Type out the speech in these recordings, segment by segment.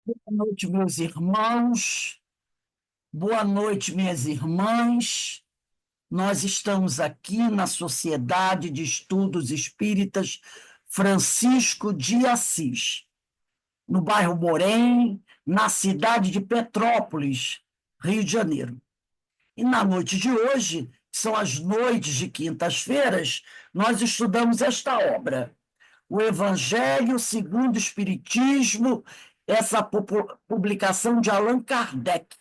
Boa noite, meus irmãos. Boa noite, minhas irmãs. Nós estamos aqui na Sociedade de Estudos Espíritas Francisco de Assis, no bairro Borém, na cidade de Petrópolis, Rio de Janeiro. E na noite de hoje, que são as noites de quintas-feiras, nós estudamos esta obra, o Evangelho segundo o Espiritismo, essa publicação de Allan Kardec.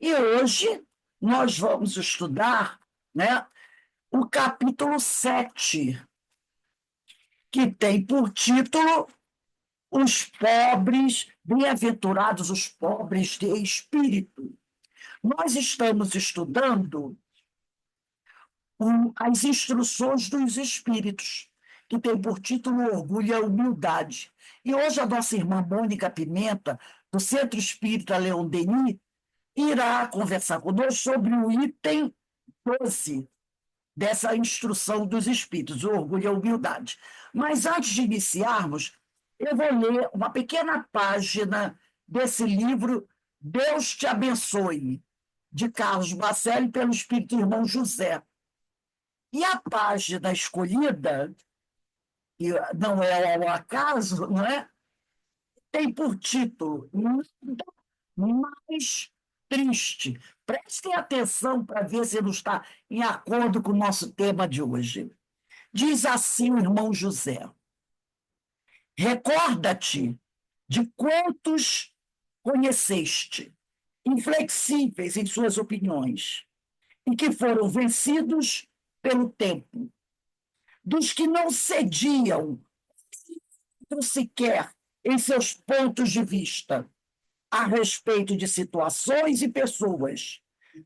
E hoje nós vamos estudar, né, o capítulo 7, que tem por título Os pobres, bem-aventurados os pobres de espírito. Nós estamos estudando as instruções dos espíritos, que tem por título Orgulho e a Humildade. E hoje a nossa irmã Mônica Pimenta, do Centro Espírita Leon Denis, irá conversar conosco sobre o item 12 dessa instrução dos espíritos, o orgulho e a humildade. Mas antes de iniciarmos, eu vou ler uma pequena página desse livro, Deus te abençoe, de Carlos Bacelli, pelo Espírito Irmão José. E a página escolhida, e não é ao acaso, não é? Tem por título Nada mais triste. Prestem atenção para ver se não está em acordo com o nosso tema de hoje. Diz assim o irmão José: recorda-te de quantos conheceste, inflexíveis em suas opiniões, e que foram vencidos pelo tempo, dos que não cediam sequer em seus pontos de vista a respeito de situações e pessoas,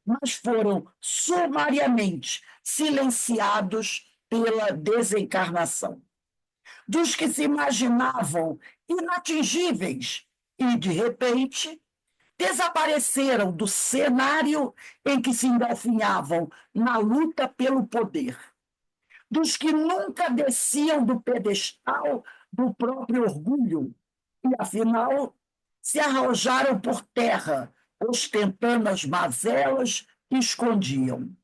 mas foram sumariamente silenciados pela desencarnação. Dos que se imaginavam inatingíveis e, de repente, desapareceram do cenário em que se engalfinhavam na luta pelo poder. Dos que nunca desciam do pedestal do próprio orgulho e, afinal, se arrojaram por terra, ostentando as mazelas que escondiam.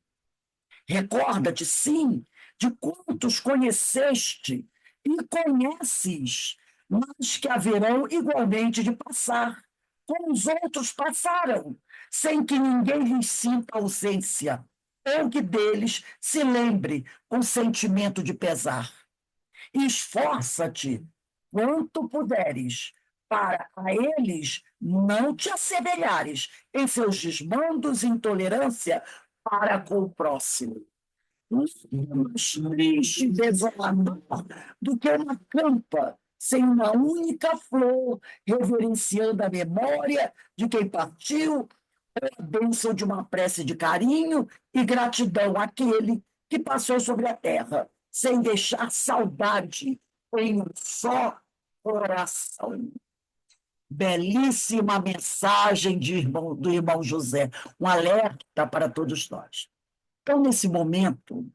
Recorda-te, sim, de quantos conheceste e conheces, mas que haverão igualmente de passar, como os outros passaram, sem que ninguém lhes sinta ausência, ou que deles se lembre com sentimento de pesar. Esforça-te, quanto puderes, para a eles não te assemelhares em seus desmandos e intolerância para com o próximo. Mais triste e desolador do que uma campa sem uma única flor, reverenciando a memória de quem partiu, a bênção de uma prece de carinho e gratidão àquele que passou sobre a terra, sem deixar saudade em um só coração. Belíssima mensagem do irmão José, um alerta para todos nós. Então, nesse momento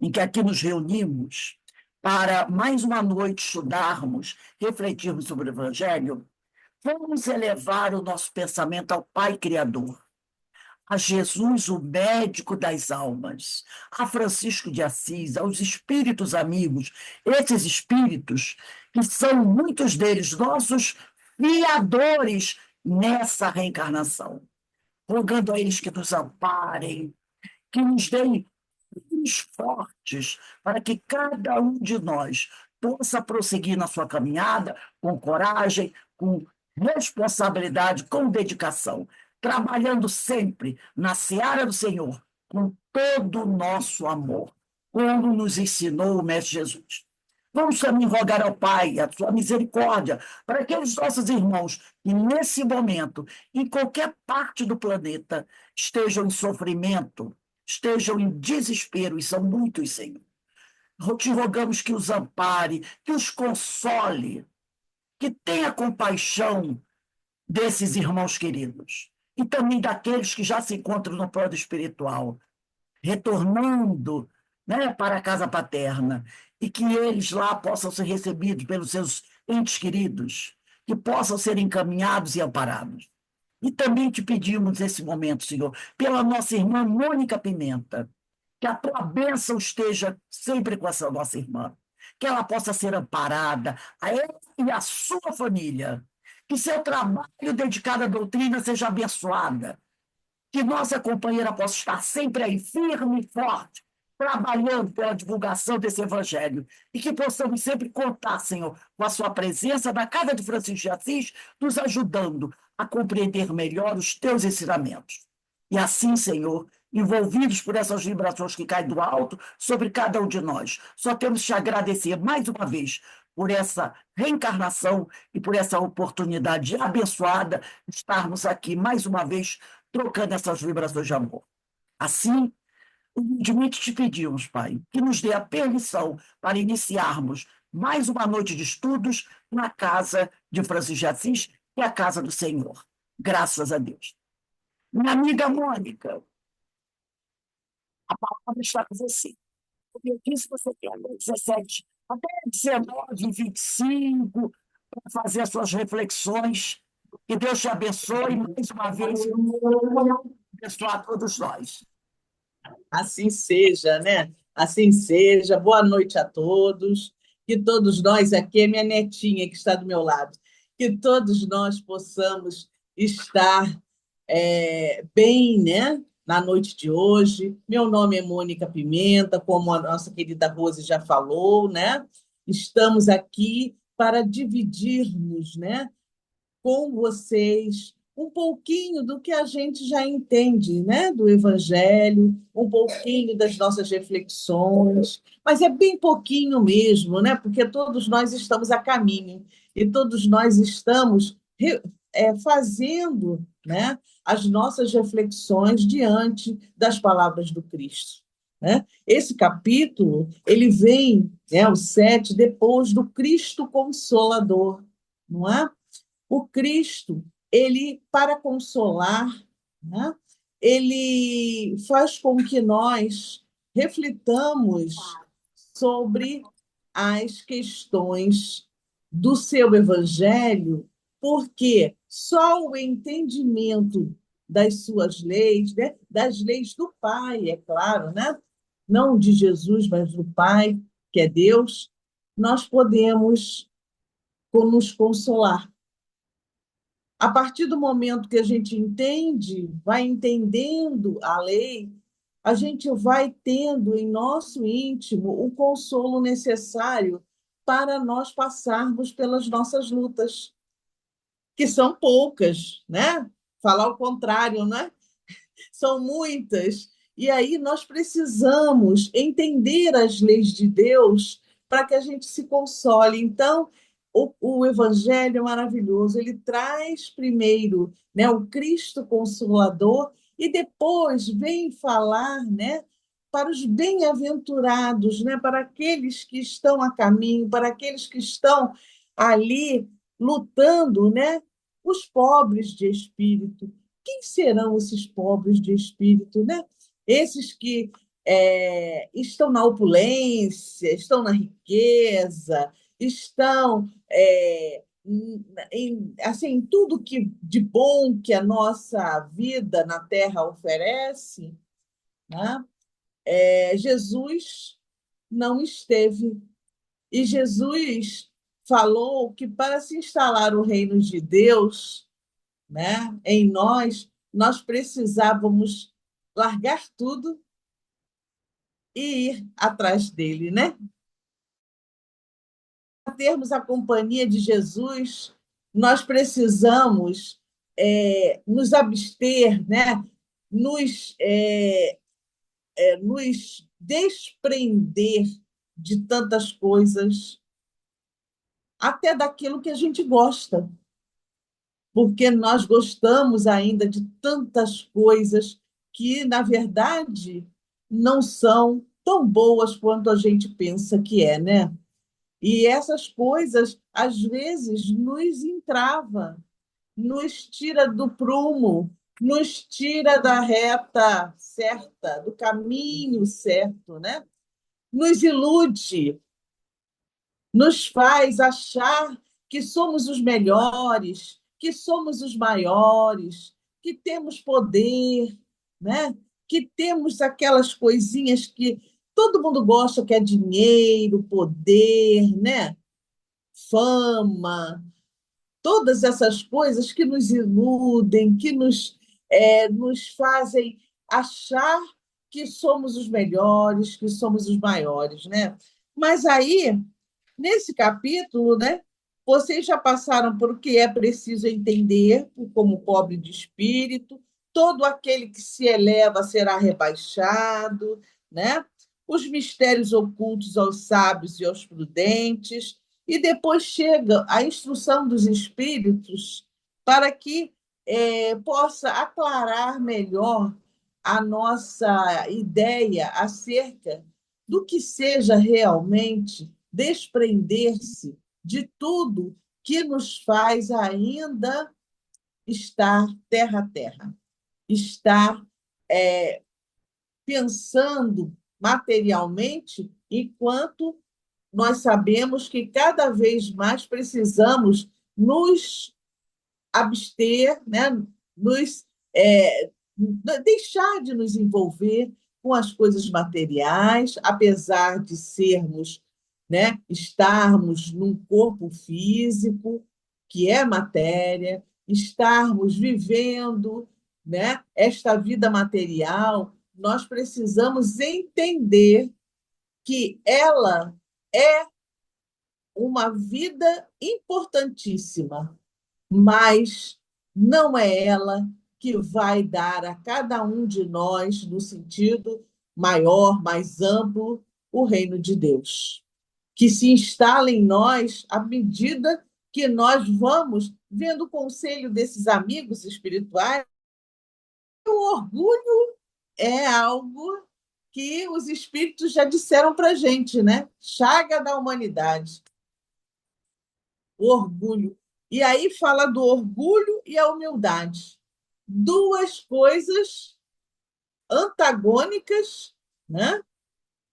em que aqui nos reunimos para mais uma noite estudarmos, refletirmos sobre o Evangelho, vamos elevar o nosso pensamento ao Pai Criador, a Jesus, o médico das almas, a Francisco de Assis, aos espíritos amigos, esses espíritos que são muitos deles nossos fiadores nessa reencarnação, rogando a eles que nos amparem, que nos deem filhos fortes, para que cada um de nós possa prosseguir na sua caminhada com coragem, com responsabilidade, com dedicação, trabalhando sempre na seara do Senhor, com todo o nosso amor, como nos ensinou o Mestre Jesus. Vamos também rogar ao Pai a sua misericórdia para aqueles nossos irmãos que, nesse momento, em qualquer parte do planeta, estejam em sofrimento, estejam em desespero, e são muitos, Senhor. Te rogamos que os ampare, que os console, que tenha compaixão desses irmãos queridos e também daqueles que já se encontram no plano espiritual, retornando, né, para a casa paterna, e que eles lá possam ser recebidos pelos seus entes queridos, que possam ser encaminhados e amparados. E também te pedimos nesse momento, Senhor, pela nossa irmã Mônica Pimenta, que a tua bênção esteja sempre com essa nossa irmã, que ela possa ser amparada, a ela e a sua família, que seu trabalho dedicado à doutrina seja abençoada, que nossa companheira possa estar sempre aí, firme e forte, trabalhando pela divulgação desse evangelho, e que possamos sempre contar, Senhor, com a sua presença na casa de Francisco de Assis, nos ajudando a compreender melhor os teus ensinamentos. E assim, Senhor, envolvidos por essas vibrações que caem do alto sobre cada um de nós, só temos que te agradecer mais uma vez por essa reencarnação e por essa oportunidade abençoada de estarmos aqui mais uma vez trocando essas vibrações de amor. Assim, humildemente te pedimos, Pai, que nos dê a permissão para iniciarmos mais uma noite de estudos na casa de Francisco de Assis, que é a casa do Senhor. Graças a Deus. Minha amiga Mônica, a palavra está com você. Como eu disse, você tem até 17, até 19, 25, para fazer as suas reflexões. Que Deus te abençoe mais uma vez e abençoe a todos nós. Assim seja, né? Assim seja. Boa noite a todos. Que todos nós, aqui é minha netinha que está do meu lado, que todos nós possamos estar bem, né? Na noite de hoje. Meu nome é Mônica Pimenta, como a nossa querida Rose já falou, né? Estamos aqui para dividirmos, né, com vocês um pouquinho do que a gente já entende, né, do Evangelho, um pouquinho das nossas reflexões, mas é bem pouquinho mesmo, né, porque todos nós estamos a caminho e todos nós estamos fazendo, né, as nossas reflexões diante das palavras do Cristo. Né? Esse capítulo ele vem, né, o 7, depois do Cristo Consolador, não é? O Cristo, ele, para consolar, né, ele faz com que nós reflitamos sobre as questões do seu evangelho, porque só o entendimento das suas leis, né, das leis do Pai, é claro, né, não de Jesus, mas do Pai, que é Deus, nós podemos nos consolar. A partir do momento que a gente entende, vai entendendo a lei, a gente vai tendo em nosso íntimo o consolo necessário para nós passarmos pelas nossas lutas, que são poucas, né? Falar o contrário, né? São muitas. E aí nós precisamos entender as leis de Deus para que a gente se console. Então, o Evangelho é maravilhoso. Ele traz primeiro, né, o Cristo Consolador e depois vem falar, né, para os bem-aventurados, né, para aqueles que estão a caminho, para aqueles que estão ali lutando, né, os pobres de espírito. Quem serão esses pobres de espírito, né? Esses que estão na opulência, estão na riqueza, estão assim, tudo que de bom que a nossa vida na Terra oferece, né? Jesus não esteve. E Jesus falou que para se instalar o reino de Deus, né, em nós, nós precisávamos largar tudo e ir atrás dele, né? Para termos a companhia de Jesus, nós precisamos nos abster, né? Nos desprender de tantas coisas, até daquilo que a gente gosta, porque nós gostamos ainda de tantas coisas que, na verdade, não são tão boas quanto a gente pensa que é, né? E essas coisas, às vezes, nos entrava, nos tira do prumo, nos tira da reta certa, do caminho certo, né? Nos ilude, nos faz achar que somos os melhores, que somos os maiores, que temos poder, né? Que temos aquelas coisinhas que todo mundo gosta, que é dinheiro, poder, né? Fama, todas essas coisas que nos iludem, que nos fazem achar que somos os melhores, que somos os maiores, né? Mas aí, nesse capítulo, né, vocês já passaram por o que é preciso entender como pobre de espírito, todo aquele que se eleva será rebaixado, né? Os mistérios ocultos aos sábios e aos prudentes, e depois chega a instrução dos espíritos para que possa aclarar melhor a nossa ideia acerca do que seja realmente desprender-se de tudo que nos faz ainda estar terra a terra, estar pensando materialmente, enquanto nós sabemos que cada vez mais precisamos nos abster, né? nos, é, deixar de nos envolver com as coisas materiais, apesar de sermos, né, estarmos num corpo físico, que é matéria, estarmos vivendo, né, esta vida material, nós precisamos entender que ela é uma vida importantíssima, mas não é ela que vai dar a cada um de nós, no sentido maior, mais amplo, o reino de Deus, que se instala em nós à medida que nós vamos vendo o conselho desses amigos espirituais. O orgulho é algo que os espíritos já disseram para a gente, né? Chaga da humanidade, o orgulho. E aí fala do orgulho e a humildade. Duas coisas antagônicas, né?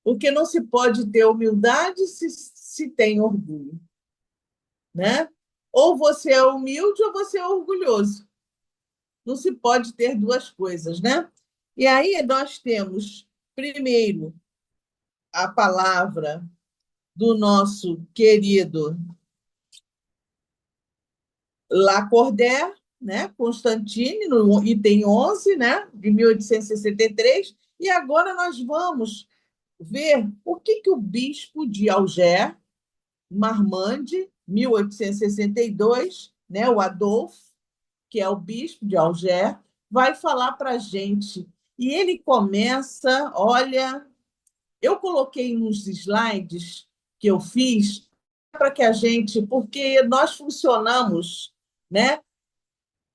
Porque não se pode ter humildade se tem orgulho, né? Ou você é humilde ou você é orgulhoso. Não se pode ter duas coisas, né? E aí nós temos, primeiro, a palavra do nosso querido Lacordaire, né? Constantine, no item 11, né? De 1863, e agora nós vamos ver o que o bispo de Alger, Marmande, 1862, né? O Adolphe, que é o bispo de Alger, vai falar para a gente. E ele começa, olha, eu coloquei nos slides que eu fiz para que a gente, porque nós funcionamos, né?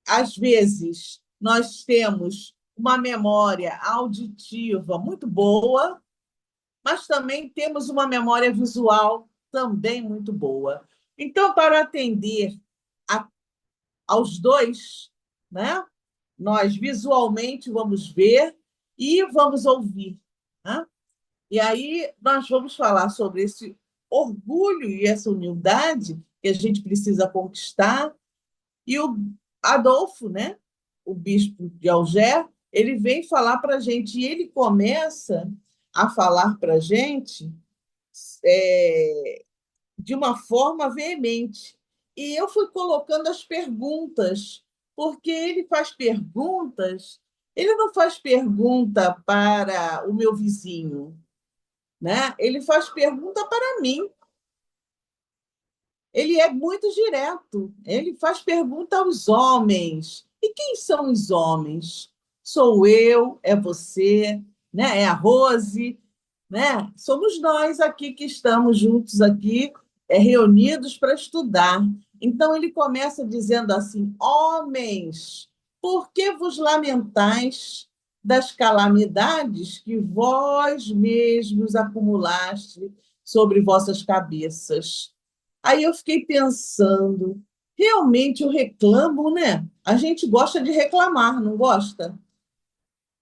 Às vezes, nós temos uma memória auditiva muito boa, mas também temos uma memória visual também muito boa. Então, para atender a, aos dois, né? Nós visualmente vamos ver e vamos ouvir, né? E aí nós vamos falar sobre esse orgulho e essa humildade que a gente precisa conquistar. E o Adolfo, né, o bispo de Alger, ele vem falar para a gente, e ele começa a falar para a gente de uma forma veemente. E eu fui colocando as perguntas, porque ele faz perguntas, ele não faz pergunta para o meu vizinho, né? Ele faz pergunta para mim. Ele é muito direto. Ele faz pergunta aos homens. E quem são os homens? Sou eu, é você, né? É a Rose, né? Somos nós aqui que estamos juntos aqui, reunidos para estudar. Então ele começa dizendo assim: homens, por que vos lamentais das calamidades que vós mesmos acumulaste sobre vossas cabeças? Aí eu fiquei pensando, realmente eu reclamo, né? A gente gosta de reclamar, não gosta?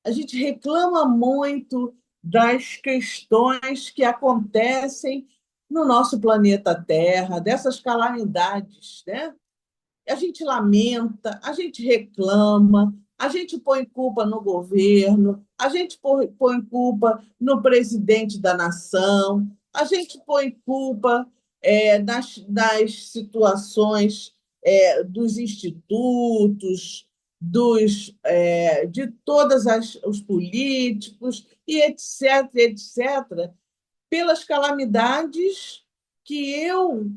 A gente reclama muito das questões que acontecem no nosso planeta Terra, dessas calamidades, né? A gente lamenta, a gente reclama, a gente põe culpa no governo, a gente põe culpa no presidente da nação, a gente põe culpa nas situações dos institutos, de todas os políticos, e etc., etc., pelas calamidades que eu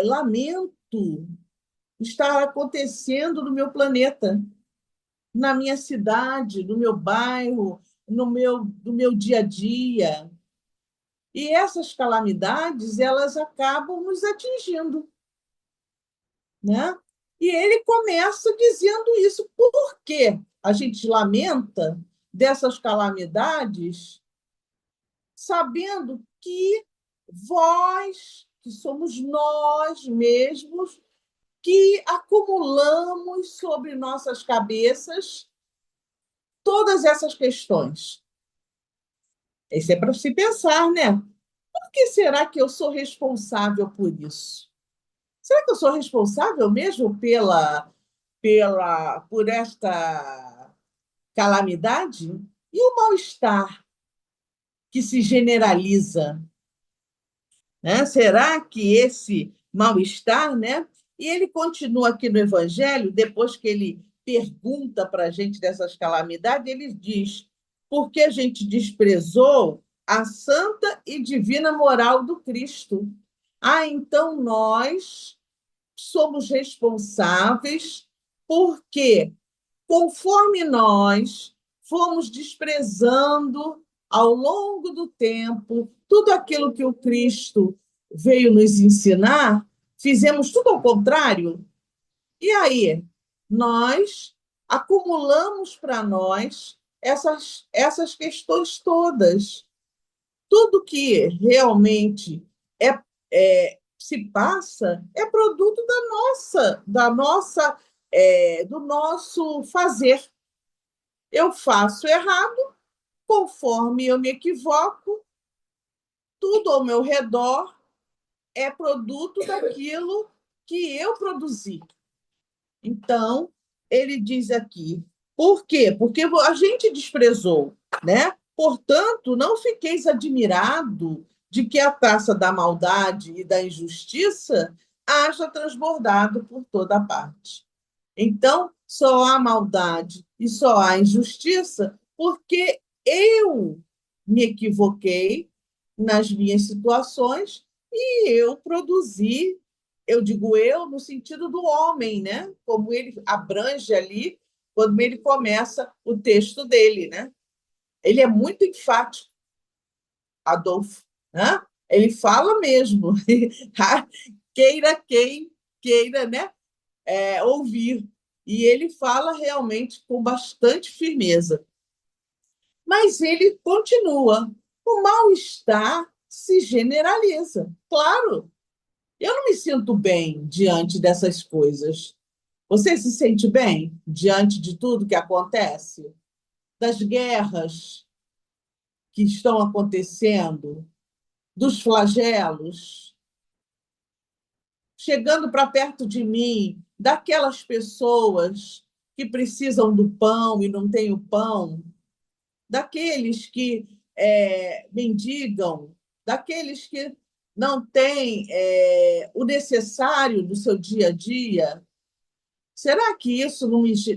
lamento estar acontecendo no meu planeta, na minha cidade, no meu bairro, no meu dia a dia. E essas calamidades, elas acabam nos atingindo, né? E ele começa dizendo isso. Por que a gente lamenta dessas calamidades, sabendo que vós, que somos nós mesmos, que acumulamos sobre nossas cabeças todas essas questões. Isso é para se pensar, né? Por que será que eu sou responsável por isso? Será que eu sou responsável mesmo por esta calamidade? E o mal-estar que se generaliza, né? Será que esse mal-estar, né? E ele continua aqui no Evangelho, depois que ele pergunta para a gente dessas calamidades, ele diz: porque a gente desprezou a santa e divina moral do Cristo. Ah, então nós somos responsáveis porque, conforme nós fomos desprezando ao longo do tempo tudo aquilo que o Cristo veio nos ensinar, fizemos tudo ao contrário. E aí, nós acumulamos para nós essas questões todas. Tudo que realmente se passa é produto do nosso fazer. Eu faço errado, conforme eu me equivoco, tudo ao meu redor é produto daquilo que eu produzi. Então, ele diz aqui, por quê? Porque a gente desprezou, né? Portanto, não fiqueis admirado de que a taça da maldade e da injustiça haja transbordado por toda parte. Então, só há maldade e só há injustiça porque eu me equivoquei nas minhas situações e eu produzi, eu digo eu no sentido do homem, né? Como ele abrange ali quando ele começa o texto dele, né? Ele é muito enfático, Adolfo, né? Ele fala mesmo, queira quem queira, né? Ouvir. E ele fala realmente com bastante firmeza. Mas ele continua. O mal-estar se generaliza. Claro, eu não me sinto bem diante dessas coisas. Você se sente bem diante de tudo que acontece? Das guerras que estão acontecendo, dos flagelos, chegando para perto de mim, daquelas pessoas que precisam do pão e não têm o pão, daqueles que mendigam, daqueles que não têm o necessário do seu dia a dia. Será que isso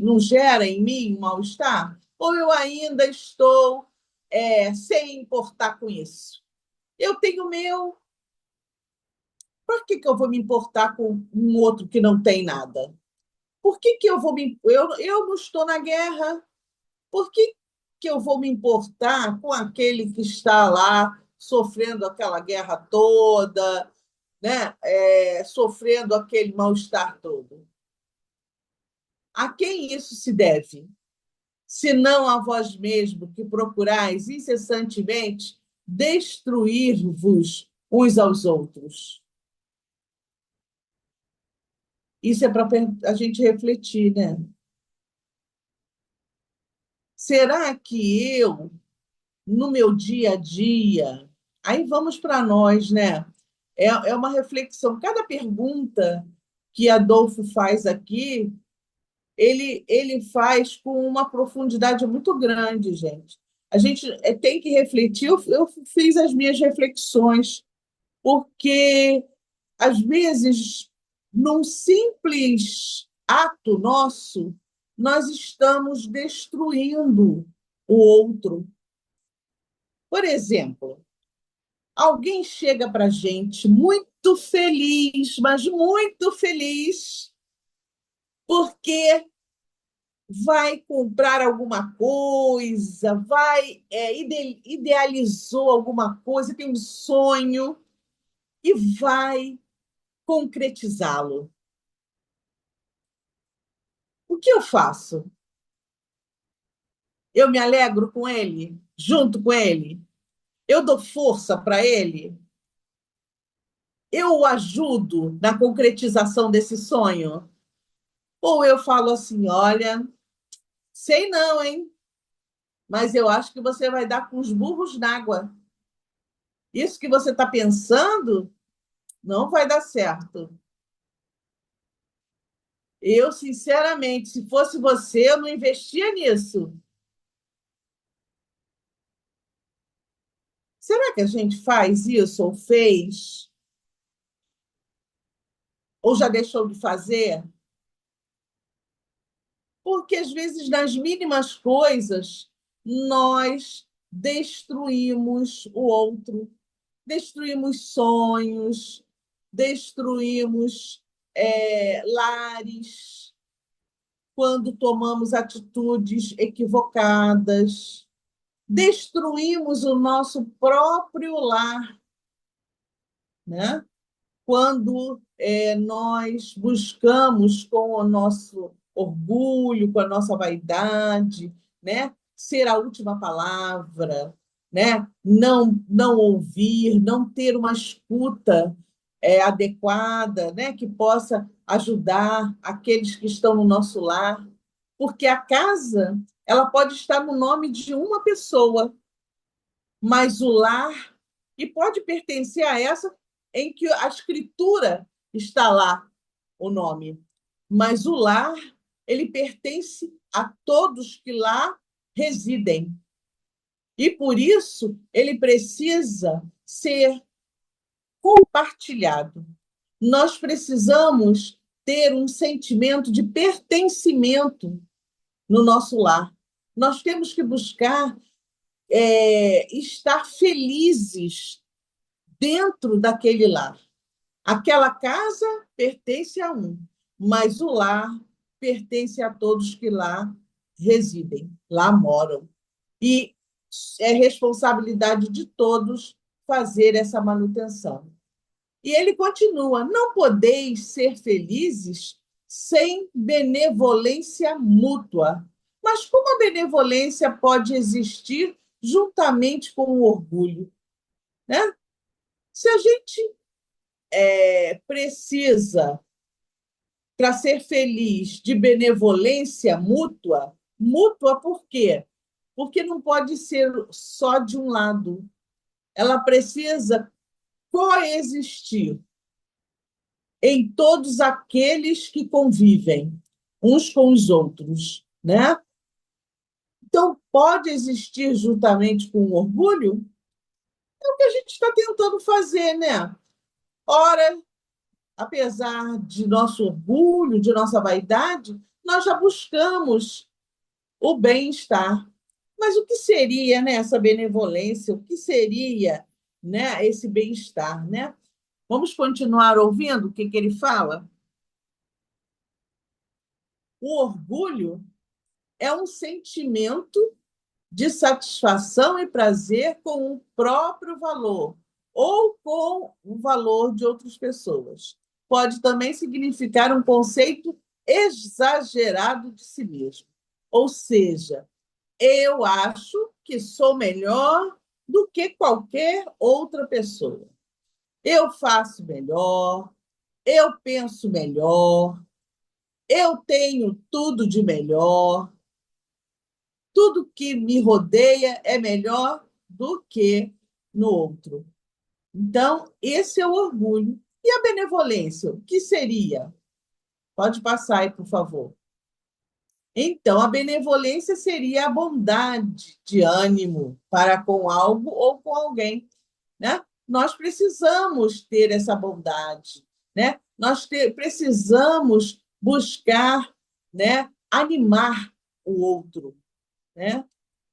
não gera em mim um mal-estar? Ou eu ainda estou sem importar com isso? Eu tenho o meu, por que eu vou me importar com um outro que não tem nada? Por que eu vou me. Eu não estou na guerra. Por que eu vou me importar com aquele que está lá sofrendo aquela guerra toda, né? Sofrendo aquele mal-estar todo? A quem isso se deve? Se não a vós mesmo, que procurais incessantemente destruir-vos uns aos outros. Isso é para a gente refletir, né? Será que eu, no meu dia a dia, Aí vamos para nós, né? É uma reflexão. Cada pergunta que Adolfo faz aqui, ele faz com uma profundidade muito grande, gente. A gente tem que refletir. Eu fiz as minhas reflexões, porque, às vezes, num simples ato nosso, nós estamos destruindo o outro. Por exemplo, alguém chega para a gente muito feliz, mas muito feliz, porque vai comprar alguma coisa, idealizou alguma coisa, tem um sonho e vai concretizá-lo. O que eu faço? Eu me alegro com ele, junto com ele, eu dou força para ele, eu o ajudo na concretização desse sonho. Ou eu falo assim: olha, sei não, hein? Mas eu acho que você vai dar com os burros na água. Isso que você está pensando não vai dar certo. Eu, sinceramente, se fosse você, eu não investia nisso. Será que a gente faz isso, ou fez, ou já deixou de fazer? Porque, às vezes, nas mínimas coisas, nós destruímos o outro, destruímos sonhos, destruímos lares, quando tomamos atitudes equivocadas, destruímos o nosso próprio lar, né? Quando nós buscamos com o nosso orgulho, com a nossa vaidade, né? Ser a última palavra, né? Não ouvir, não ter uma escuta adequada, né? Que possa ajudar aqueles que estão no nosso lar, porque a casa ela pode estar no nome de uma pessoa, mas o lar, e pode pertencer a essa em que a escritura está lá, o nome. Mas o lar, ele pertence a todos que lá residem. E por isso ele precisa ser compartilhado. Nós precisamos ter um sentimento de pertencimento no nosso lar. Nós temos que buscar estar felizes dentro daquele lar. Aquela casa pertence a um, mas o lar pertence a todos que lá residem, lá moram. E é responsabilidade de todos fazer essa manutenção. E ele continua: não podeis ser felizes sem benevolência mútua. Mas como a benevolência pode existir juntamente com o orgulho? Né? Se a gente precisa, para ser feliz, de benevolência mútua, mútua por quê? Porque não pode ser só de um lado. Ela precisa coexistir em todos aqueles que convivem uns com os outros, né? Então, pode existir juntamente com o orgulho? É o que a gente está tentando fazer, né? Ora, apesar de nosso orgulho, de nossa vaidade, nós já buscamos o bem-estar. Mas o que seria, né, essa benevolência? O que seria, né, esse bem-estar, né? Vamos continuar ouvindo o que ele fala? O orgulho é um sentimento de satisfação e prazer com o próprio valor ou com o valor de outras pessoas. Pode também significar um conceito exagerado de si mesmo. Ou seja, eu acho que sou melhor do que qualquer outra pessoa. Eu faço melhor, eu penso melhor, eu tenho tudo de melhor, tudo que me rodeia é melhor do que no outro. Então, esse é o orgulho. E a benevolência, o que seria? Pode passar aí, por favor. Então, a benevolência seria a bondade de ânimo para com algo ou com alguém, né? Nós precisamos ter essa bondade, né? Precisamos buscar, né, animar o outro, né?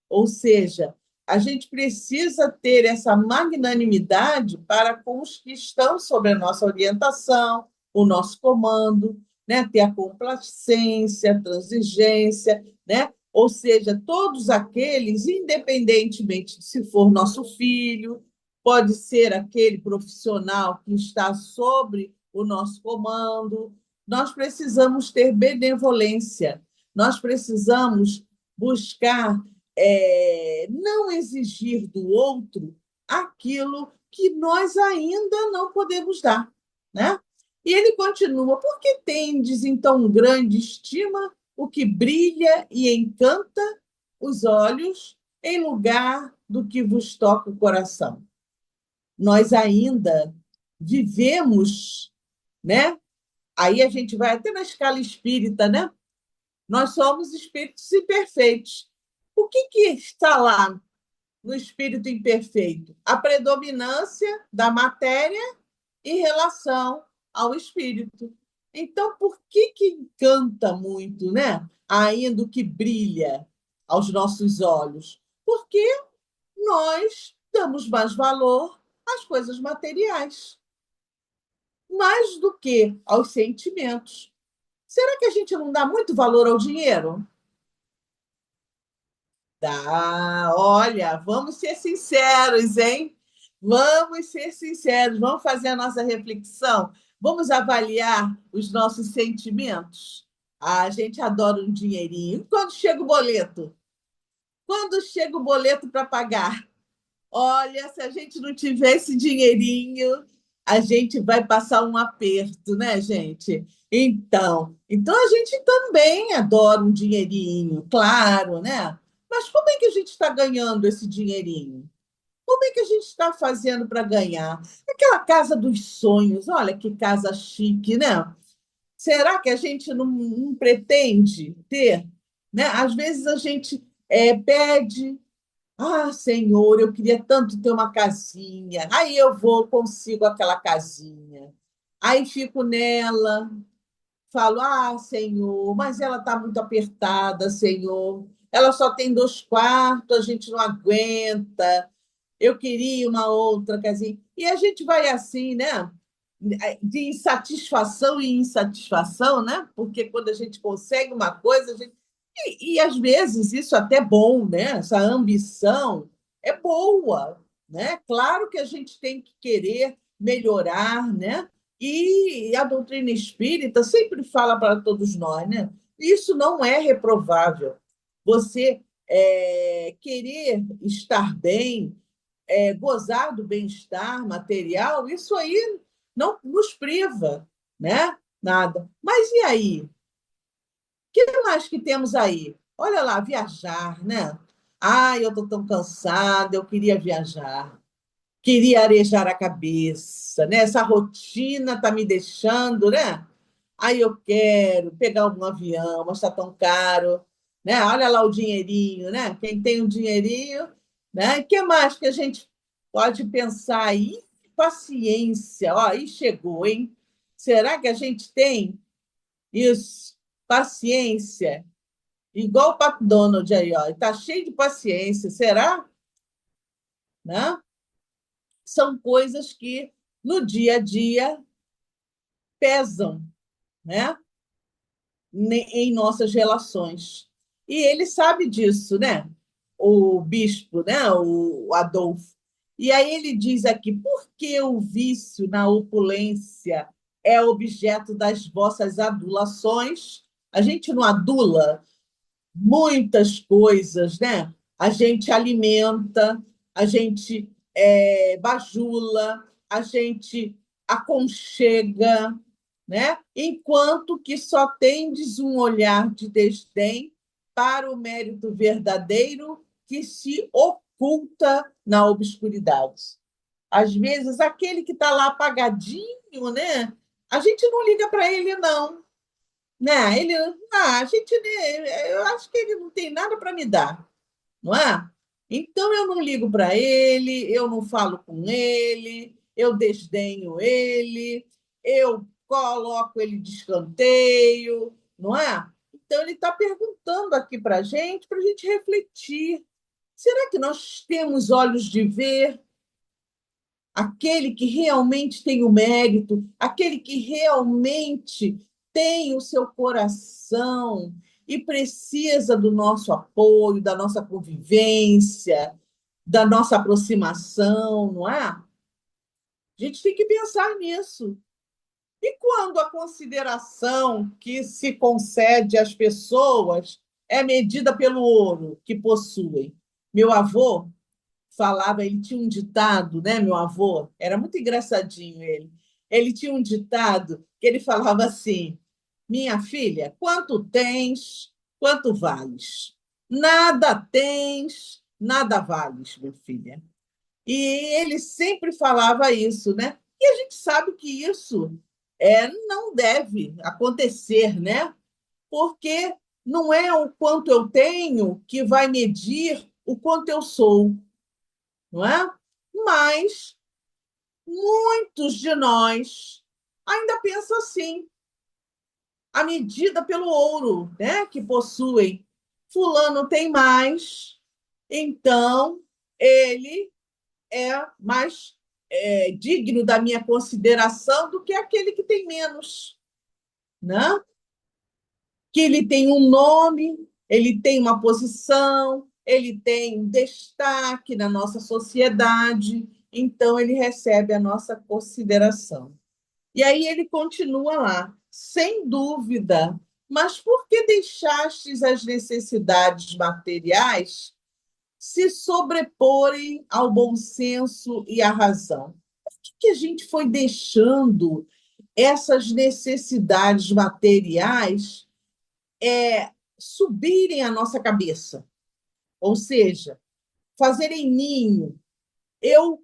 Ou seja, a gente precisa ter essa magnanimidade para com os que estão sob a nossa orientação, o nosso comando, né? Ter a complacência, a transigência, né? Ou seja, todos aqueles, independentemente de se for nosso filho, pode ser aquele profissional que está sobre o nosso comando, nós precisamos ter benevolência, nós precisamos buscar não exigir do outro aquilo que nós ainda não podemos dar, né? E ele continua: por que tendes então grande estima o que brilha e encanta os olhos em lugar do que vos toca o coração? Nós ainda vivemos, né? Aí a gente vai até na escala espírita, né? Nós somos espíritos imperfeitos. O que está lá no espírito imperfeito? A predominância da matéria em relação ao espírito. Então, por que encanta muito, né? Ainda o que brilha aos nossos olhos? Porque nós damos mais valor às coisas materiais, mais do que aos sentimentos. Será que a gente não dá muito valor ao dinheiro? Dá, olha, vamos ser sinceros, hein? Vamos ser sinceros, vamos fazer a nossa reflexão, vamos avaliar os nossos sentimentos. Ah, a gente adora um dinheirinho. Quando chega o boleto? Quando chega o boleto para pagar? Olha, se a gente não tiver esse dinheirinho, a gente vai passar um aperto, né, gente? Então a gente também adora um dinheirinho, claro, né? Mas como é que a gente está ganhando esse dinheirinho? Como é que a gente está fazendo para ganhar? Aquela casa dos sonhos, olha que casa chique, né? Será que a gente não pretende ter? Né? Às vezes a gente pede: ah, Senhor, eu queria tanto ter uma casinha. Aí eu vou, consigo aquela casinha. Aí fico nela, falo: ah, Senhor, mas ela está muito apertada, Senhor. Ela só tem 2 quartos, a gente não aguenta. Eu queria uma outra casinha. E a gente vai assim, né? De insatisfação em insatisfação, né? Porque quando a gente consegue uma coisa, a gente às vezes isso é até bom, né? Essa ambição é boa, né? Claro que a gente tem que querer melhorar, né? E a doutrina espírita sempre fala para todos nós, né? Isso não é reprovável. Você querer estar bem, gozar do bem-estar material, isso aí não nos priva, né? Nada. Mas e aí? Que mais que temos aí? Olha lá, viajar, né? Ai, eu estou tão cansada, eu queria viajar, queria arejar a cabeça, né? Essa rotina está me deixando, né? Aí eu quero pegar um avião, mas está tão caro, né? Olha lá o dinheirinho, né? Quem tem um dinheirinho, né? E que mais que a gente pode pensar aí? Paciência, ó, aí chegou, hein? Será que a gente tem isso? Paciência. Igual o Pato Donald aí, ó. Está cheio de paciência. Será? Né? São coisas que no dia a dia pesam, né? Em nossas relações. E ele sabe disso, né? O bispo, né? O Adolfo. E aí ele diz aqui: por que o vício na opulência é objeto das vossas adulações? A gente não adula muitas coisas, né? A gente alimenta, a gente bajula, a gente aconchega, né? Enquanto que só tendes um olhar de desdém para o mérito verdadeiro que se oculta na obscuridade. Às vezes, aquele que está lá apagadinho, né? A gente não liga para ele, não. Né? A gente, né, eu acho que ele não tem nada para me dar, não é? Então eu não ligo para ele, eu não falo com ele, eu desdenho ele, eu coloco ele de escanteio, não é? Então ele está perguntando aqui para a gente refletir. Será que nós temos olhos de ver aquele que realmente tem o mérito, aquele que realmente tem o seu coração e precisa do nosso apoio, da nossa convivência, da nossa aproximação, não é? A gente tem que pensar nisso. E quando a consideração que se concede às pessoas é medida pelo ouro que possuem? Meu avô falava, ele tinha um ditado, né, meu avô? Era muito engraçadinho ele. Ele tinha um ditado que ele falava assim: minha filha, quanto tens, quanto vales? Nada tens, nada vales, minha filha. E ele sempre falava isso, né? E a gente sabe que isso não deve acontecer, né? Porque não é o quanto eu tenho que vai medir o quanto eu sou, não é? Mas muitos de nós ainda pensam assim, a medida pelo ouro, né, que possuem. Fulano tem mais, então ele é mais digno da minha consideração do que aquele que tem menos, né? Que ele tem um nome, ele tem uma posição, ele tem um destaque na nossa sociedade, então ele recebe a nossa consideração. E aí ele continua lá, sem dúvida, mas por que deixastes as necessidades materiais se sobreporem ao bom senso e à razão? Por que a gente foi deixando essas necessidades materiais subirem a nossa cabeça, ou seja, fazerem ninho, eu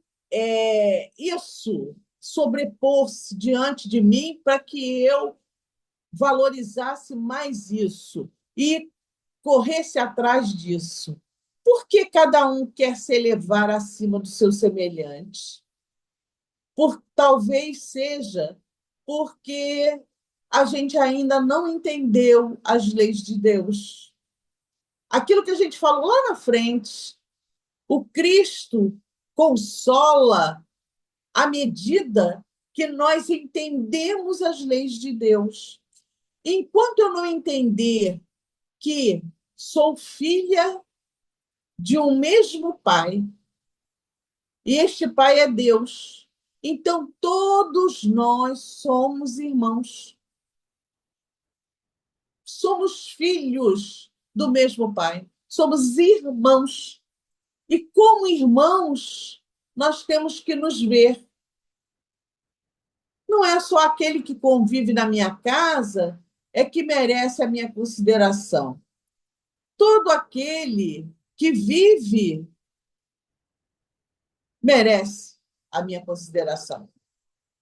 isso sobrepor-se diante de mim para que eu valorizasse mais isso e corresse atrás disso. Por que cada um quer se elevar acima do seu semelhante? Talvez seja porque a gente ainda não entendeu as leis de Deus. Aquilo que a gente falou lá na frente, o Cristo consola à medida que nós entendemos as leis de Deus. Enquanto eu não entender que sou filha de um mesmo Pai, e este Pai é Deus, então todos nós somos irmãos. Somos filhos do mesmo Pai. Somos irmãos. E como irmãos, nós temos que nos ver. Não é só aquele que convive na minha casa é que merece a minha consideração. Todo aquele que vive merece a minha consideração.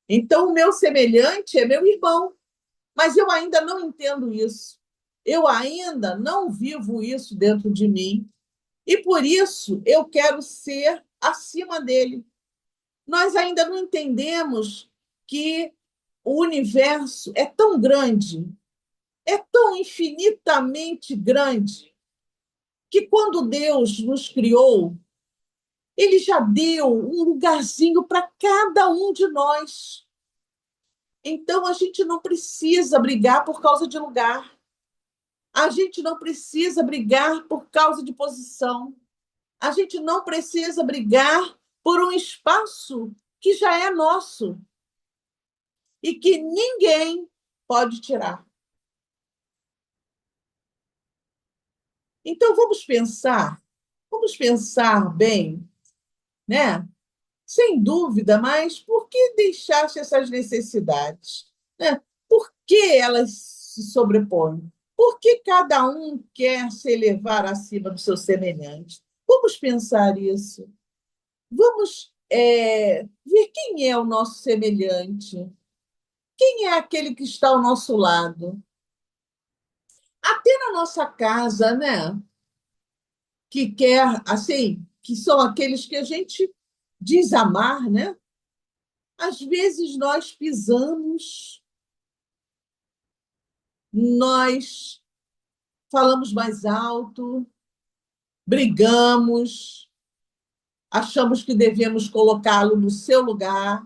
Então, o meu semelhante é meu irmão, mas eu ainda não entendo isso. Eu ainda não vivo isso dentro de mim. E por isso eu quero ser acima dele. Nós ainda não entendemos que o universo é tão grande, é tão infinitamente grande, que quando Deus nos criou, ele já deu um lugarzinho para cada um de nós. Então a gente não precisa brigar por causa de lugar. A gente não precisa brigar por causa de posição. A gente não precisa brigar por um espaço que já é nosso e que ninguém pode tirar. Então vamos pensar bem, né? Sem dúvida, mas por que deixaste essas necessidades? Né? Por que elas se sobrepõem? Por que cada um quer se elevar acima do seu semelhante? Vamos pensar isso. Vamos ver quem é o nosso semelhante, quem é aquele que está ao nosso lado. Até na nossa casa, né? Que quer, assim, que são aqueles que a gente diz amar, né? Às vezes nós pisamos, nós falamos mais alto, brigamos, achamos que devemos colocá-lo no seu lugar.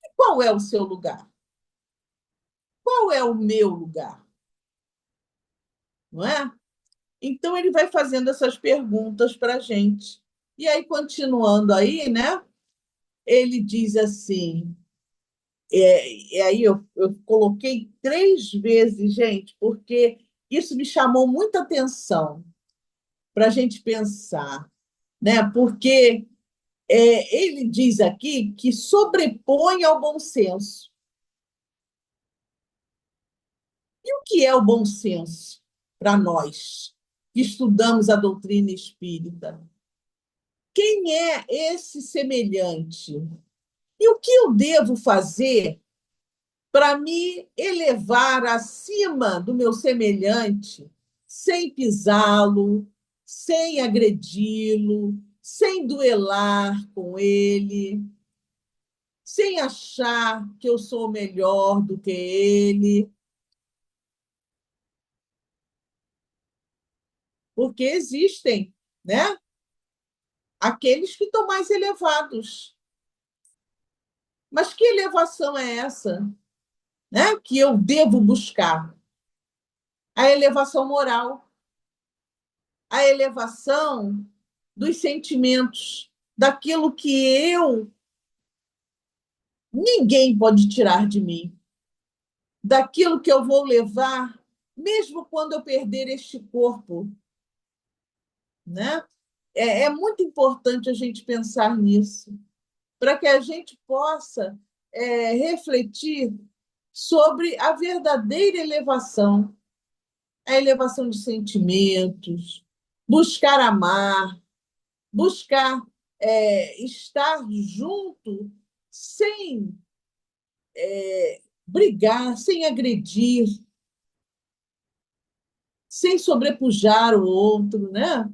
E qual é o seu lugar? Qual é o meu lugar? Não é? Então, ele vai fazendo essas perguntas para a gente. E aí, continuando aí, né? Ele diz assim, e aí eu coloquei 3 vezes, gente, porque isso me chamou muita atenção para a gente pensar, né? Porque ele diz aqui que sobrepõe ao bom senso. E o que é o bom senso para nós que estudamos a doutrina espírita? Quem é esse semelhante? E o que eu devo fazer para me elevar acima do meu semelhante, sem pisá-lo, sem agredi-lo, sem duelar com ele, sem achar que eu sou melhor do que ele? Porque existem, né, aqueles que estão mais elevados. Mas que elevação é essa, né, que eu devo buscar? A elevação moral, a elevação dos sentimentos, daquilo que ninguém pode tirar de mim, daquilo que eu vou levar, mesmo quando eu perder este corpo, né? É muito importante a gente pensar nisso, para que a gente possa refletir sobre a verdadeira elevação, a elevação de sentimentos, buscar amar, buscar estar junto sem brigar, sem agredir, sem sobrepujar o outro, né?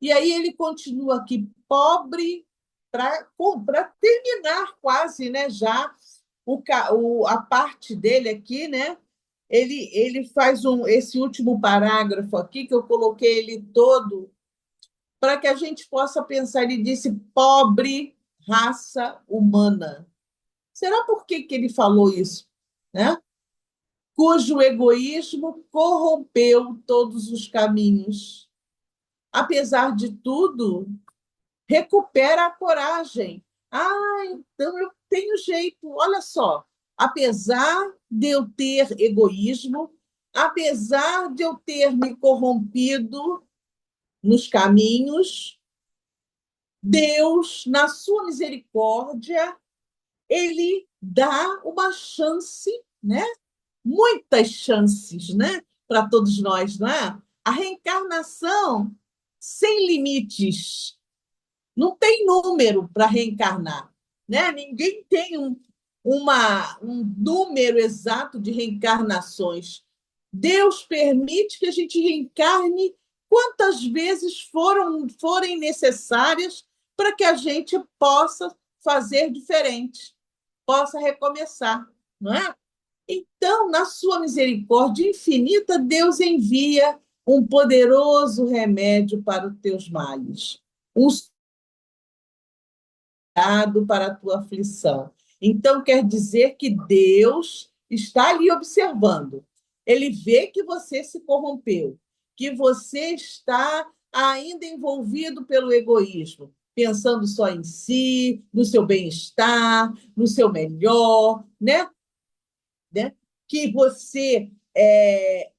E aí ele continua aqui, pobre, para terminar quase, né? Já a parte dele aqui, né? Ele faz esse último parágrafo aqui, que eu coloquei ele todo, para que a gente possa pensar. Ele disse pobre raça humana. Será por que ele falou isso? Né? Cujo egoísmo corrompeu todos os caminhos. Apesar de tudo, recupera a coragem. Ah, então eu tenho jeito. Olha só, apesar de eu ter egoísmo, apesar de eu ter me corrompido nos caminhos, Deus, na sua misericórdia, ele dá uma chance, né? Muitas chances, né? Para todos nós, não é? A reencarnação sem limites. Não tem número para reencarnar, né? Ninguém tem um número exato de reencarnações. Deus permite que a gente reencarne quantas vezes forem necessárias para que a gente possa fazer diferente, possa recomeçar, não é? Então, na sua misericórdia infinita, Deus envia um poderoso remédio para os teus males, um dado para a tua aflição. Então, quer dizer que Deus está ali observando. Ele vê que você se corrompeu, que você está ainda envolvido pelo egoísmo, pensando só em si, no seu bem-estar, no seu melhor, né? Que você é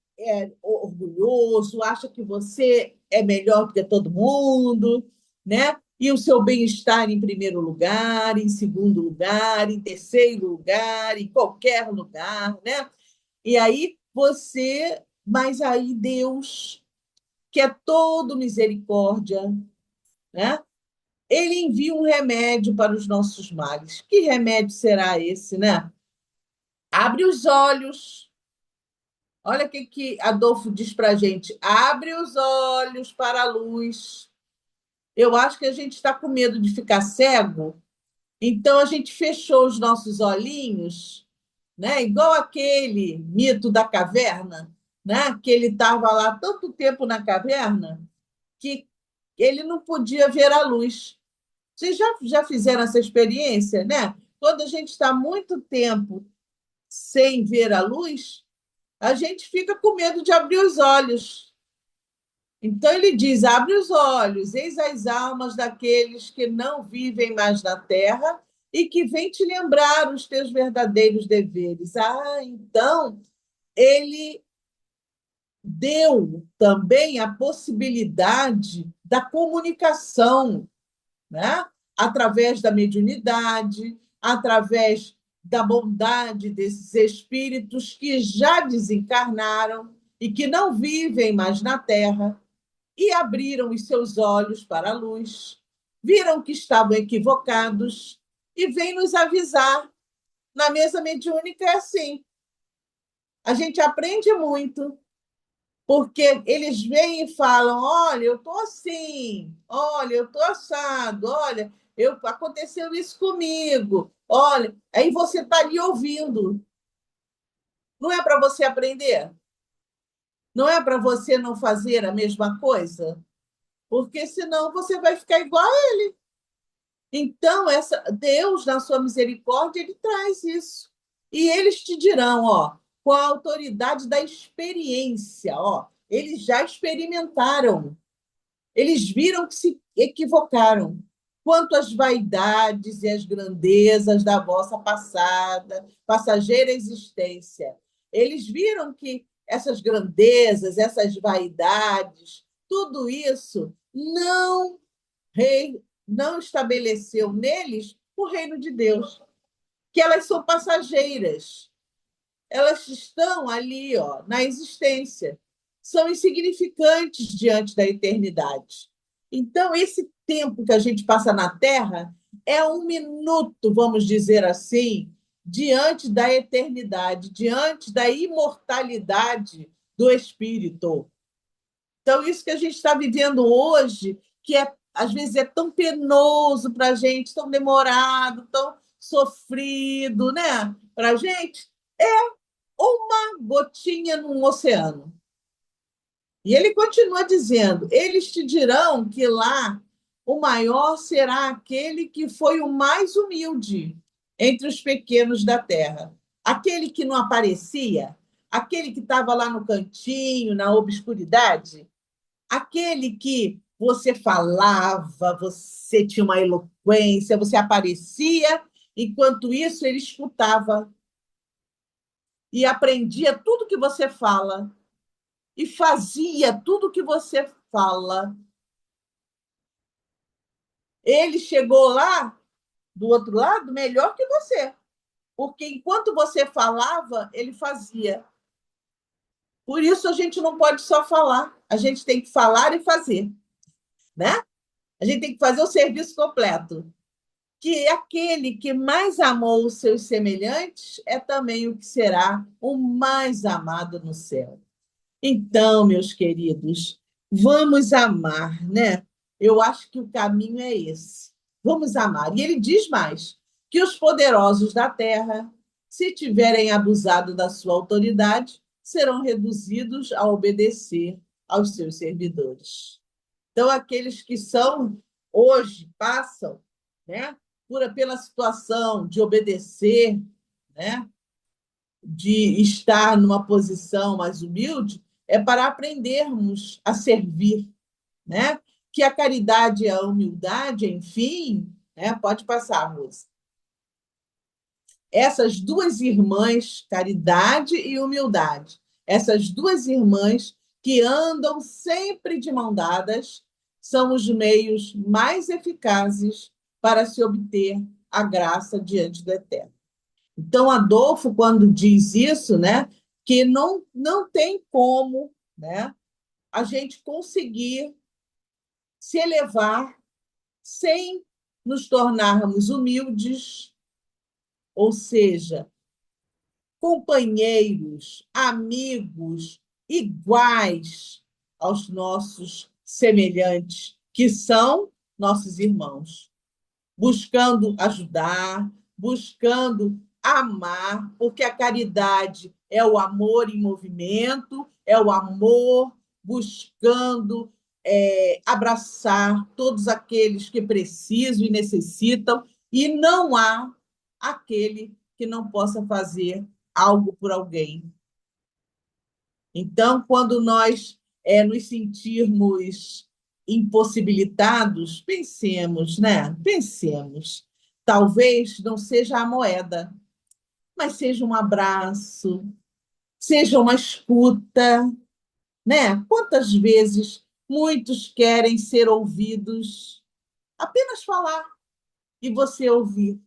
orgulhoso, acha que você é melhor do que todo mundo, né? E o seu bem-estar em primeiro lugar, em segundo lugar, em terceiro lugar, em qualquer lugar, né? E aí mas aí Deus, que é todo misericórdia, né? Ele envia um remédio para os nossos males. Que remédio será esse, né? Abre os olhos. Olha o que Adolfo diz para a gente: abre os olhos para a luz. Eu acho que a gente está com medo de ficar cego, então a gente fechou os nossos olhinhos, né? Igual aquele mito da caverna, né? Que ele estava lá tanto tempo na caverna que ele não podia ver a luz. Vocês já fizeram essa experiência, né? Quando a gente está muito tempo sem ver a luz, a gente fica com medo de abrir os olhos. Então ele diz: abre os olhos, eis as almas daqueles que não vivem mais na terra e que vêm te lembrar os teus verdadeiros deveres. Ah, então ele deu também a possibilidade da comunicação, né? Através da mediunidade, através da bondade desses espíritos que já desencarnaram e que não vivem mais na Terra e abriram os seus olhos para a luz, viram que estavam equivocados e vêm nos avisar. Na mesa mediúnica é assim. A gente aprende muito, porque eles vêm e falam: olha, eu estou assim, olha, eu estou assado, olha, aconteceu isso comigo, olha. Aí você está ali ouvindo. Não é para você aprender? Não é para você não fazer a mesma coisa? Porque senão você vai ficar igual. Então, Deus, na sua misericórdia, ele traz isso. E eles te dirão, ó, com a autoridade da experiência, ó, eles já experimentaram. Eles viram que se equivocaram quanto às vaidades e às grandezas da vossa passageira existência. Eles viram que essas grandezas, essas vaidades, tudo isso não estabeleceu neles o reino de Deus, que elas são passageiras, elas estão ali, ó, na existência, são insignificantes diante da eternidade. Então, esse tempo que a gente passa na Terra é um minuto, vamos dizer assim, diante da eternidade, diante da imortalidade do espírito. Então, isso que a gente está vivendo hoje, que às vezes é tão penoso para a gente, tão demorado, tão sofrido, né? Para a gente, uma gotinha num oceano. E ele continua dizendo: eles te dirão que lá o maior será aquele que foi o mais humilde entre os pequenos da terra. Aquele que não aparecia, aquele que estava lá no cantinho, na obscuridade, aquele que você falava, você tinha uma eloquência, você aparecia, enquanto isso ele escutava e aprendia tudo que você fala e fazia tudo que você fala. Ele chegou lá, do outro lado, melhor que você, porque enquanto você falava, ele fazia. Por isso a gente não pode só falar, a gente tem que falar e fazer, né? A gente tem que fazer o serviço completo. Que aquele que mais amou os seus semelhantes é também o que será o mais amado no céu. Então, meus queridos, vamos amar, né? Eu acho que o caminho é esse. Vamos amar. E ele diz mais: que os poderosos da terra, se tiverem abusado da sua autoridade, serão reduzidos a obedecer aos seus servidores. Então, aqueles que hoje, passam, né, pela situação de obedecer, né, de estar numa posição mais humilde, é para aprendermos a servir, né? Que a caridade e a humildade, enfim, né? Pode passar, Rosa. Essas duas irmãs, caridade e humildade, essas duas irmãs que andam sempre de mão dadas, são os meios mais eficazes para se obter a graça diante do Eterno. Então, Adolfo, quando diz isso, né, que não tem como, né, a gente conseguir se elevar sem nos tornarmos humildes, ou seja, companheiros, amigos iguais aos nossos semelhantes, que são nossos irmãos, buscando ajudar, buscando amar, porque a caridade é o amor em movimento, é o amor buscando abraçar todos aqueles que precisam e necessitam, e não há aquele que não possa fazer algo por alguém. Então, quando nós nos sentirmos impossibilitados, pensemos, né? Pensemos. Talvez não seja a moeda, mas seja um abraço, seja uma escuta, né? Quantas vezes muitos querem ser ouvidos, apenas falar e você ouvir,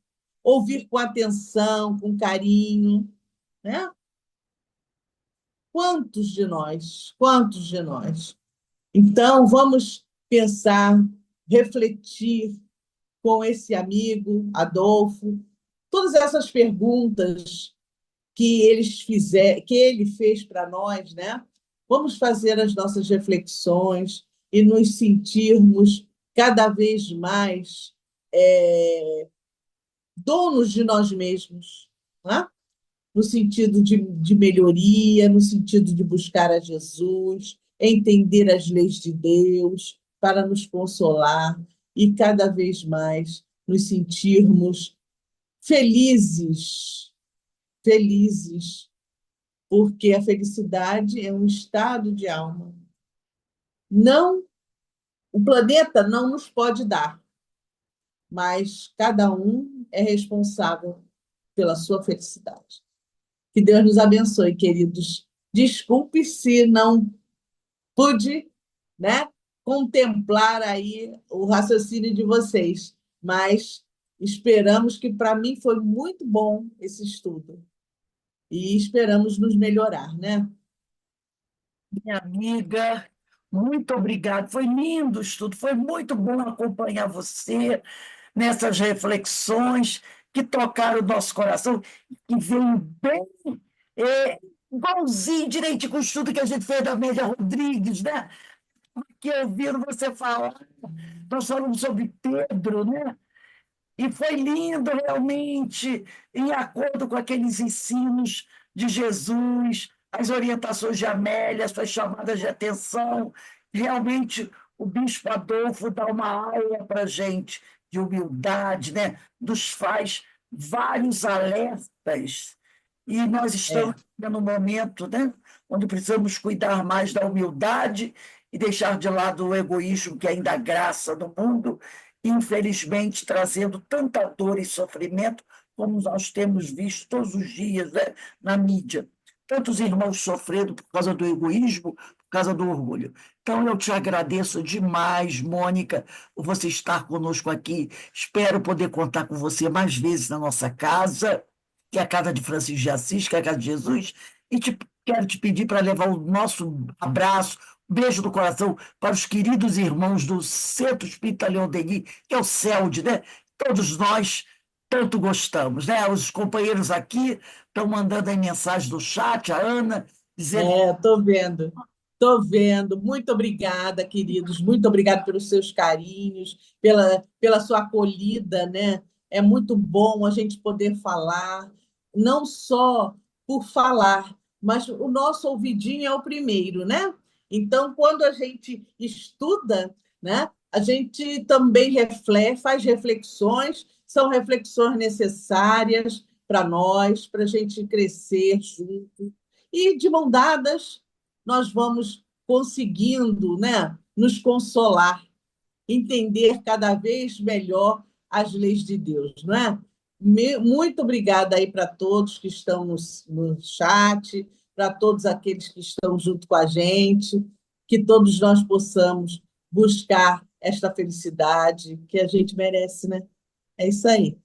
ouvir com atenção, com carinho, né? Quantos de nós? Quantos de nós? Então, vamos pensar, refletir com esse amigo, Adolfo, todas essas perguntas que ele fez para nós, né? Vamos fazer as nossas reflexões e nos sentirmos cada vez mais donos de nós mesmos, né? No sentido de melhoria, no sentido de buscar a Jesus, entender as leis de Deus para nos consolar e cada vez mais nos sentirmos felizes, felizes, porque a felicidade é um estado de alma. Não, o planeta não nos pode dar, mas cada um é responsável pela sua felicidade. Que Deus nos abençoe, queridos. Desculpe se não pude, né, contemplar aí o raciocínio de vocês, mas esperamos que para mim foi muito bom esse estudo e esperamos nos melhorar, né? Minha amiga, muito obrigada. Foi lindo o estudo, foi muito bom acompanhar você nessas reflexões que tocaram o nosso coração, que veio bem, igualzinho, direitinho com o estudo que a gente fez da Amélia Rodrigues, né? Que ouvindo você falar, nós falamos sobre Pedro, né? E foi lindo, realmente, em acordo com aqueles ensinos de Jesus, as orientações de Amélia, as suas chamadas de atenção. Realmente, o Bispo Adolfo dá uma aula para a gente de humildade, né? Nos faz vários alertas. E nós estamos É, no momento, né? Onde precisamos cuidar mais da humildade e deixar de lado o egoísmo, que ainda há graça no mundo, infelizmente trazendo tanta dor e sofrimento, como nós temos visto todos os dias, né, na mídia. Tantos irmãos sofrendo por causa do egoísmo, por causa do orgulho. Então, eu te agradeço demais, Mônica, por você estar conosco aqui. Espero poder contar com você mais vezes na nossa casa, que é a casa de Francisco de Assis, que é a casa de Jesus, e quero te pedir para levar o nosso abraço, beijo do coração para os queridos irmãos do Centro Espírita Leon Denis, que é o CELD, né? Todos nós tanto gostamos, né? Os companheiros aqui estão mandando aí mensagem do chat, a Ana, dizendo estou vendo. Estou vendo. Muito obrigada, queridos. Muito obrigada pelos seus carinhos, pela sua acolhida, né? É muito bom a gente poder falar, não só por falar, mas o nosso ouvidinho é o primeiro, né? Então, quando a gente estuda, né, a gente também reflete, faz reflexões, são reflexões necessárias para nós, para a gente crescer junto. E de mão dadas, nós vamos conseguindo, né, nos consolar, entender cada vez melhor as leis de Deus, não é? Muito obrigada aí para todos que estão no chat, para todos aqueles que estão junto com a gente, que todos nós possamos buscar esta felicidade que a gente merece, né? É isso aí.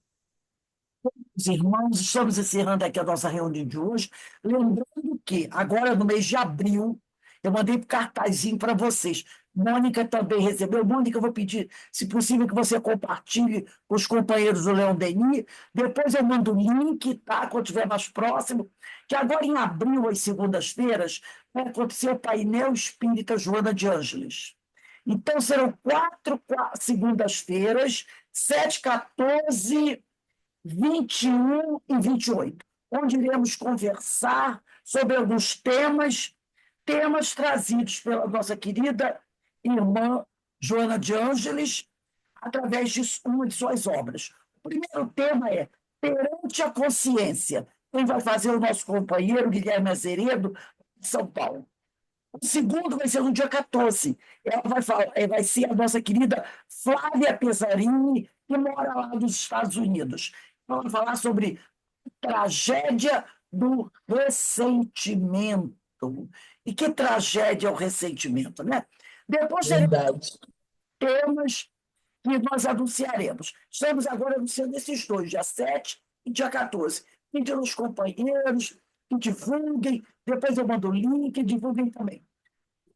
os irmãos, estamos encerrando aqui a nossa reunião de hoje, lembrando que agora no mês de abril, eu mandei um cartazinho para vocês. Mônica também recebeu. Mônica, eu vou pedir, se possível, que você compartilhe com os companheiros do Leão Denis. Depois eu mando o link, tá? Quando estiver mais próximo. Que agora, em abril, às segundas-feiras, vai acontecer o painel espírita Joana de Ângeles. Então, serão quatro segundas-feiras, 7, 14, 21 e 28, onde iremos conversar sobre alguns temas trazidos pela nossa querida irmã Joana de Ângeles, através de uma de suas obras. O primeiro tema é Perante a Consciência. Quem vai fazer o nosso companheiro Guilherme Azeredo, de São Paulo. O segundo vai ser no dia 14. Ela vai ser a nossa querida Flávia Pesarini, que mora lá nos Estados Unidos. Ela vai falar sobre tragédia do ressentimento. E que tragédia é o ressentimento, né? Depois teremos Verdade. temas que nós anunciaremos. Estamos agora anunciando esses dois, dia 7 e dia 14. Pedindo aos companheiros que divulguem, depois eu mando o link, divulguem também.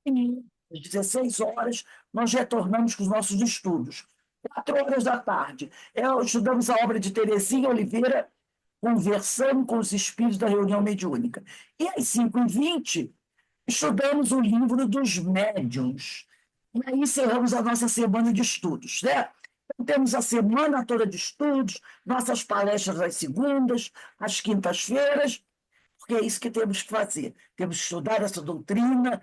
E às 16 horas, nós retornamos com os nossos estudos. 4 horas da tarde, estudamos a obra de Terezinha Oliveira, Conversando com os Espíritos da Reunião Mediúnica. E às 5h20, estudamos o livro dos médiuns. E aí encerramos a nossa semana de estudos, né? Então, temos a semana toda de estudos, nossas palestras às segundas, às quintas-feiras, porque é isso que temos que fazer. Temos que estudar essa doutrina,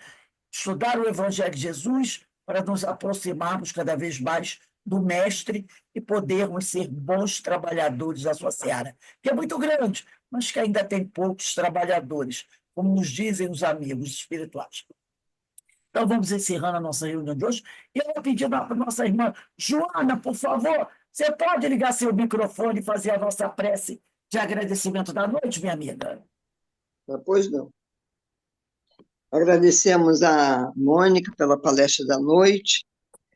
estudar o Evangelho de Jesus, para nos aproximarmos cada vez mais do Mestre e podermos ser bons trabalhadores da sua seara, que é muito grande, mas que ainda tem poucos trabalhadores, como nos dizem os amigos espirituais. Então, vamos encerrando a nossa reunião de hoje. E eu vou pedir para a nossa irmã Joana, por favor, você pode ligar seu microfone e fazer a nossa prece de agradecimento da noite, minha amiga? Pois não. Agradecemos a Mônica pela palestra da noite.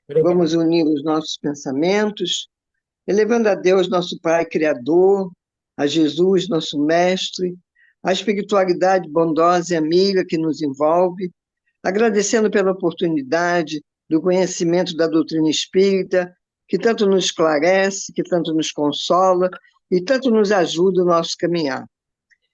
Obrigada. Vamos unir os nossos pensamentos, elevando a Deus, nosso Pai Criador, a Jesus, nosso Mestre, a espiritualidade bondosa e amiga que nos envolve, agradecendo pela oportunidade do conhecimento da doutrina espírita, que tanto nos esclarece, que tanto nos consola e tanto nos ajuda no nosso caminhar.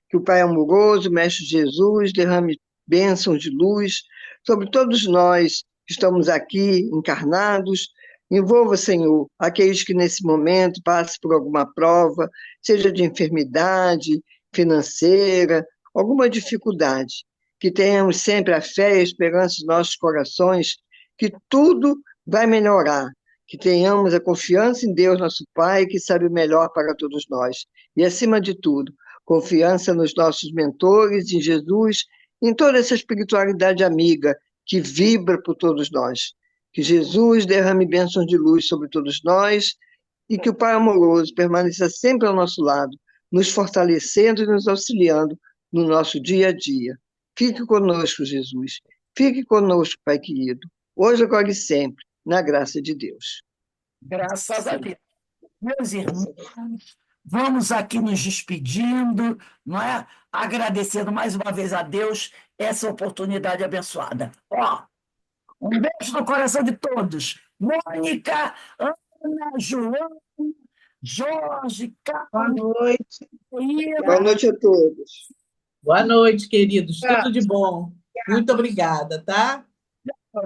Que o Pai amoroso, Mestre Jesus, derrame bênçãos de luz sobre todos nós que estamos aqui encarnados. Envolva, Senhor, aqueles que nesse momento passam por alguma prova, seja de enfermidade financeira, alguma dificuldade. Que tenhamos sempre a fé e a esperança nos nossos corações, que tudo vai melhorar. Que tenhamos a confiança em Deus, nosso Pai, que sabe o melhor para todos nós. E, acima de tudo, confiança nos nossos mentores, em Jesus, em toda essa espiritualidade amiga que vibra por todos nós. Que Jesus derrame bênçãos de luz sobre todos nós e que o Pai amoroso permaneça sempre ao nosso lado, nos fortalecendo e nos auxiliando no nosso dia a dia. Fique conosco, Jesus. Fique conosco, Pai querido, hoje, agora e sempre, na graça de Deus. Graças a Deus. Meus irmãos, vamos aqui nos despedindo, não é? Agradecendo mais uma vez a Deus essa oportunidade abençoada. Ó, um beijo no coração de todos. Mônica, Ana, Joana, Jorge, Boa Carlos, noite. Boa noite a todos. Boa noite, queridos. Tudo de bom. Muito obrigada, tá?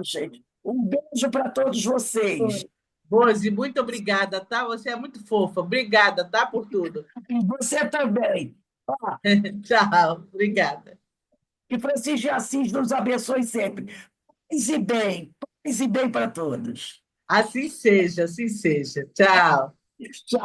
gente. Um beijo para todos vocês. Rose, muito obrigada, tá? Você é muito fofa. Obrigada, tá, por tudo. E você também. Ó, Tchau. Obrigada. que Francisco de Assis nos abençoe sempre. Paz e bem para todos. Assim seja, assim seja. Tchau. Tchau.